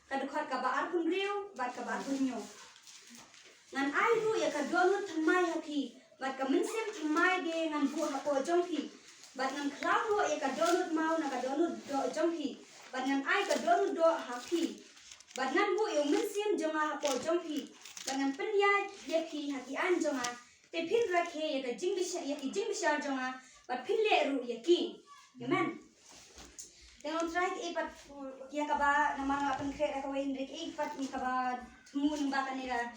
kadukhat ka ba arkun riu bat ka ba arkun nyo ngan ai ru ya ka donut thamai hathi bat ka mensim thamai de ngan bu hapo jongpi bat ngan klau ro ya ka donut mau na ka donut do jongpi bat ngan ai ka donut do hathi bat ngan bu yo mensim jonga hapo jongpi bat ngan penya de phi hati an jonga te phin rakhe ya ka jingbisha jonga bat phin le ru ya ki amen dengan try ipat ya kaba namang apan kre ka wain rek ipat ni kaba mun bakanera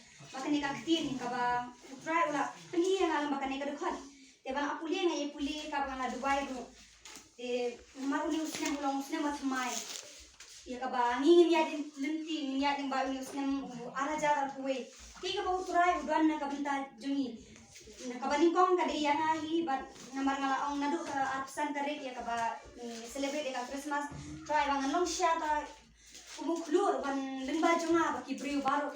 ktin kaba try ula pani yang alam bakanera dukhat te bang apuli ngai puli kaba na Dubai ru te maru ni usna ulong usna matmai ya kaba ngingin ya din lenti ya din ba ni usna ara jara kuwe ti kaba try udan na kabenta jungi nakabalingkong kada iya nahi bat namar ngalaong nadu ka absan tarik ya kaba celebrate ya Christmas try bangan long sya ta kumuklur ban limba jonga baki briu baro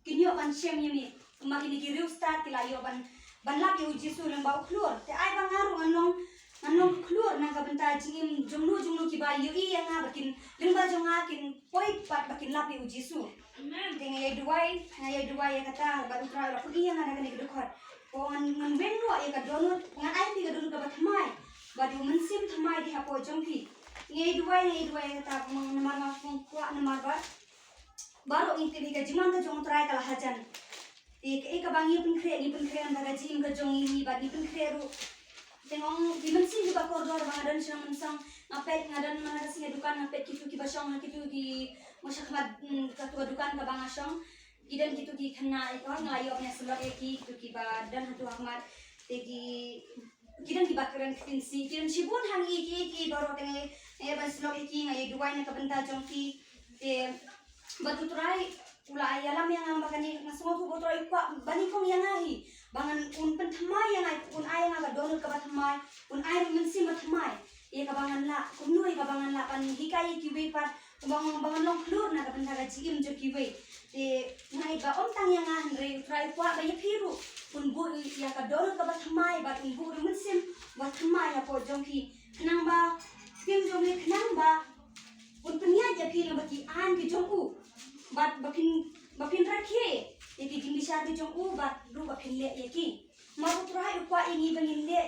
kinyo ban shem yemi makin giriu start kilayo ban lap yu jisu limba uklur te ai bangaru nganong klur nang kabenta jingim jumnu kiba yu i yang bakin limba jonga kin poi pat bakin lap yu jisu dengan ya duai ya kata baru try la pudi yang ada kene kedukot ngan benno ya ka donut ngan ai pi ka donut ka bathmai badu mensim thamai di hapo jongpi ngai duai kata namar ma kwa namar ba baro inti bi ka jiman ka jong try kala hajan e ka bangi pun kre ni pun kre anda ka jim ka jong ni ba ni pun kre ru tengong di mensim di ba koridor ba ngadan sing mensang ngapet ngadan mana sing dukan ngapet kitu ki basong kitu ki masyarakat ketua dukan ka bangasong idan gitu ki kena ikon ngelayo nya selok eki gitu ki badan hatu ahmad tegi kidan ki bakaran kinsi kidan sibun hang iki baru tenge ban selok eki ngai duai na kabenta jongki te batu trai ula ayalam yang ngambakani ngasmo tu botoi kwa bani kong yang ngai bangan un penthamai yang ngai un ay nga donut ka bathamai un ay mensi mathamai e ka bangan la kumnoi ka bangan la pan hikai ki we pat bangan long klur na kabenta ka jim jo ki we te ngai ba om tang yang an re try kwa ba yapiru un bu ya ka donut ka bathamai ba un bu mensim bathamai ya po jongki nang ba kim jongli nang ba un penya ya pi ba ki an ki jongku bat bapin rakhe te ki jinglisha ki jongku bat ru bapin le ya ki ma bu try kwa ingi bangin le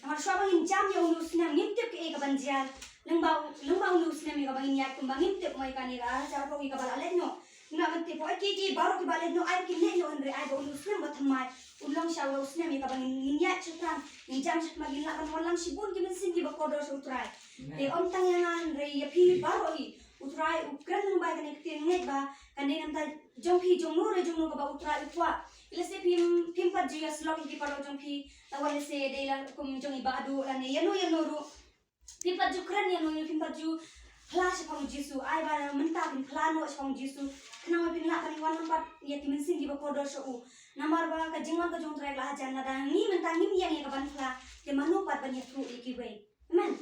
amar shwa bangin jam ya unu snam ngintip ke ka banjian lembau unu snam ka bangin ya kumbangin tip mai ka ni ra ja ko ki ka bal ale no na mati po ki baru ki balen no ai ki le no andre ai bo usnem batmai ulong sha lo usnem ka bang ninya chutran ni jam chat magin la kan walang sibun ki mensin ki bakodo so utrai te om tang yang andre ya pi baru hi utrai ukran nang ba kan ek nget ba kan ni namta jongpi jongno ka ba utrai ukwa ile se pim pa jiya slok ki palo jongpi tawale se de la kum jongi ba adu la ne yano ru pim pa jukran yano pim pa ju Flash pang jisu, ai ba mentah pin plano pang jisu. Kenapa pin lah kan wan nampak ya timin sing di bakodo show. Namar ba ka jingwan ka jong try lah jan na dang ni mentah ni yang ya ka ban fla. Te manu pat ban ya tru ikiwe. Amen.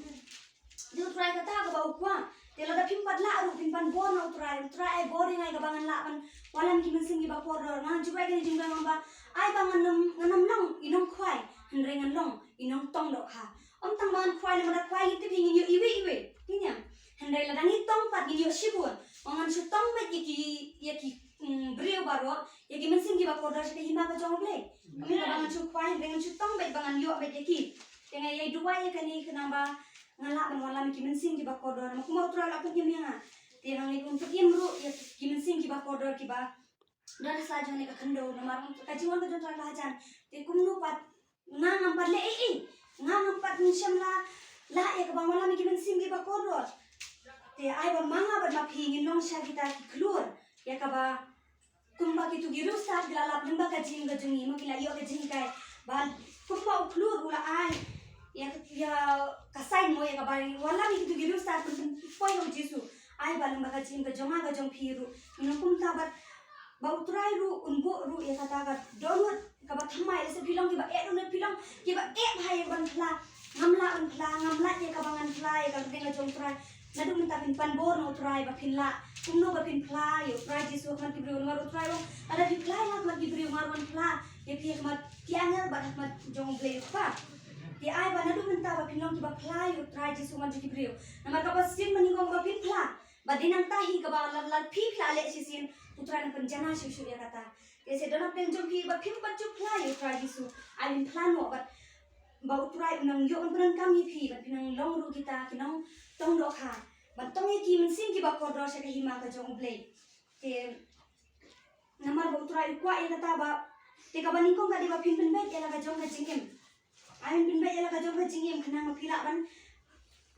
Dia try kata ka ba ukwa. Te la da pin pat la ru pin pan bor na try ai boring ai ka bangan la pan walam timin sing di bakodo. Ngan jubai ka jingwan ba ai bangan nganam long inong khwai. Henre ngan long inong tong dok ha. Om tang ban khwai na khwai itu pingin yo iwe. Tinya. Hendai ladang itong pat gini sibun, orang sutong met yaki beriu baru, yaki mensin kiba koda sih himba ka jong ble. Kami labangan sukwai dengan sutong bet bangan yo bet yaki. Dengan yai dua ya kani kenapa ngalak dan walam yaki mensin kiba koda. Mak mau tural aku nyamnya. Tiang ni untuk imru yaki mensin kiba koda kiba. Dan saja ni kekendo namar kajian ka jong tural hajan. Ti kumnu pat ngang pat le ngang pat mensyam la ya ka bang walam yaki mensin kiba koda. Te ai ba manga ba mapingin nong sya kita klur ya ka ba kumba kitu giru start gilalap limba ka jing ga jungi makila yo ka jing kai ba kumba klur ula ai ya kasai mo ya ka ba wala mi kitu giru start pun poyo jisu ai ba limba ka jing ga jonga ga jong piru minum kumta ba utrai ru unbo ru ya kata ga donut ka ba thamai se pilong ki ba donut pilong ki ba bhai ban phla ngamla ya ka bangan phla ya ka denga jong trai nadu minta pin pan bor no try ba pin la kumno ba pin pla yo try jisu kan ki brio mar try lo ada pin pla ya mar ki brio mar wan pla ya pi mar tiangel ba mar jong ble pa ti ai ba nadu minta ba pin long ki ba pla yo try jisu man ki brio na mar ka ba sim mani gong ba pin pla Badi nang tahi ka ba lat pi pla le sisin putra na penjana susu ya kata. Kese dona penjom hi ba pim pacu pla yu try hisu. Alin plano but bau try nang yo penang kami pi but pinang long ru kita kinang tong do kha. But tong ki mensin ki ba kodro sa kahima ka jong blade. Ke namar bau try kwa ya kata ba te ka bani kong ka di ba pim pen bet ya la ka jong ka jingim. Alin pen bet ya la ka jong ka jingim kenang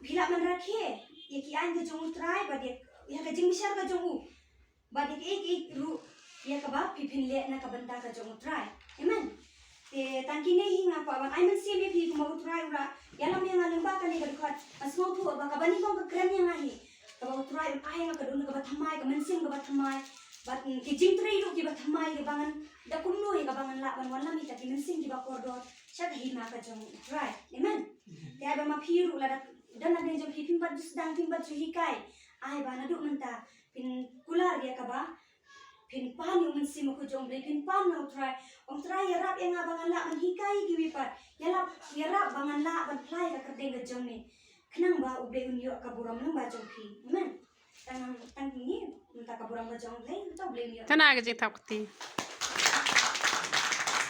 pila man rakhe. Ye ki ain ka jong try ba dia ya ka jing misar ka jong u. Ba dia ek ru ya ka ba pipin le na ka banta ka jong try. Amen. Te tangki ne hinga pa ban ai men sim ye pi mau try ura ya lam yang alim ba ka ne ka khat asmo tu ba ka bani kong ka kran yang ahi. Ka ba try ai nga ka dun ka ba thamai ka men sim ka ba thamai. But ki jing try ru ki ba thamai ka bangan da kumno ye ka bangan la ban wala mi ta ki men sim ki ba kordor sya ka hima ka jong try. Amen. Te ai ba ma pi ru la dan ada jom pin pat sedang pin pat hikai ai ba na duk menta pin kular dia ka ba pin pan yung mensi mo ko jom ble pin pan no try ya rap yang abangan la man hikai ki wipat ya rap bangan la ban plai ka kerdeng ka jom ni kenang ba ube unyo ka buram nang ba jom pi amen tang ni menta ka buram ka jom ble to ble mi Tana ga jing tapti.